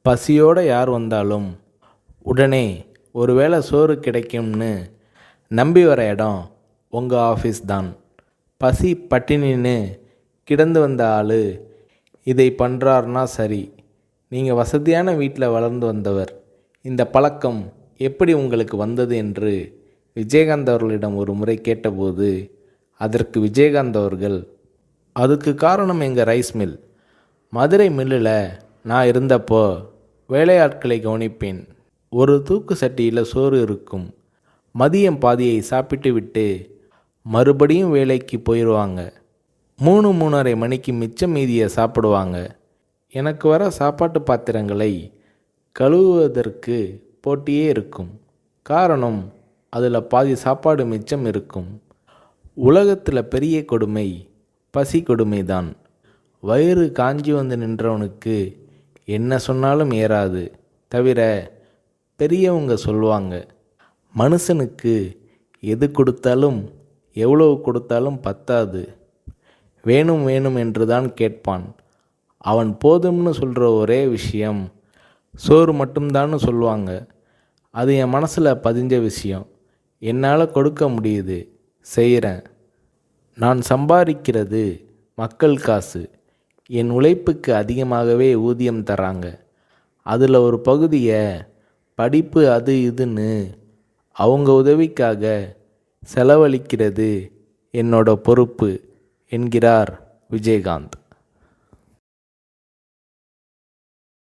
பசியோடு யார் வந்தாலும் உடனே ஒருவேளை சோறு கிடைக்கும்னு நம்பி வர இடம் உங்கள் ஆஃபீஸ் தான். பசி பட்டினின்னு கிடந்து வந்த ஆள் இதை பண்ணுறாருனா சரி. நீங்கள் வசதியான வீட்டில் வளர்ந்து வந்தவர். இந்த பழக்கம் எப்படி உங்களுக்கு வந்தது என்று விஜயகாந்த் அவர்களிடம் ஒரு முறை கேட்டபோது அதற்கு விஜயகாந்த் அவர்கள், அதுக்கு காரணம் எங்கள் ரைஸ் மில். மதுரை மில்லில் நான் இருந்தப்போ வேலையாட்களை கவனிப்பேன். ஒரு தூக்கு சட்டியில் சோறு இருக்கும். மதியம் பாதியை சாப்பிட்டு விட்டு மறுபடியும் வேலைக்கு போயிடுவாங்க. 3-3:30 மணிக்கு மிச்சம் மீதியை சாப்பிடுவாங்க. எனக்கு வர சாப்பாட்டு பாத்திரங்களை கழுவுவதற்கு போட்டியே இருக்கும். காரணம், அதில் பாதி சாப்பாடு மிச்சம் இருக்கும். உலகத்தில் பெரிய கொடுமை பசி கொடுமை தான். வயிறு காஞ்சி வந்து நின்றவனுக்கு என்ன சொன்னாலும் ஏறாது. தவிர பெரியவங்க சொல்லுவாங்க, மனுஷனுக்கு எது கொடுத்தாலும் எவ்வளவு கொடுத்தாலும் பத்தாது, வேணும் வேணும் என்று தான் கேட்பான். அவன் போதும்னு சொல்கிற ஒரே விஷயம் சோறு மட்டும்தான்னு சொல்லுவாங்க. அது என் மனசில் பதிஞ்ச விஷயம். என்னால் கொடுக்க முடியுது, செய்கிறேன். நான் சம்பாதிக்கிறது மக்கள் காசு. என் உழைப்புக்கு அதிகமாகவே ஊதியம் தராங்க. அதில் ஒரு பகுதியை படிப்பு அது இதுன்னு அவங்க உதவிக்காக செலவழிக்கிறது என்னோட பொறுப்பு என்கிறார் விஜயகாந்த்.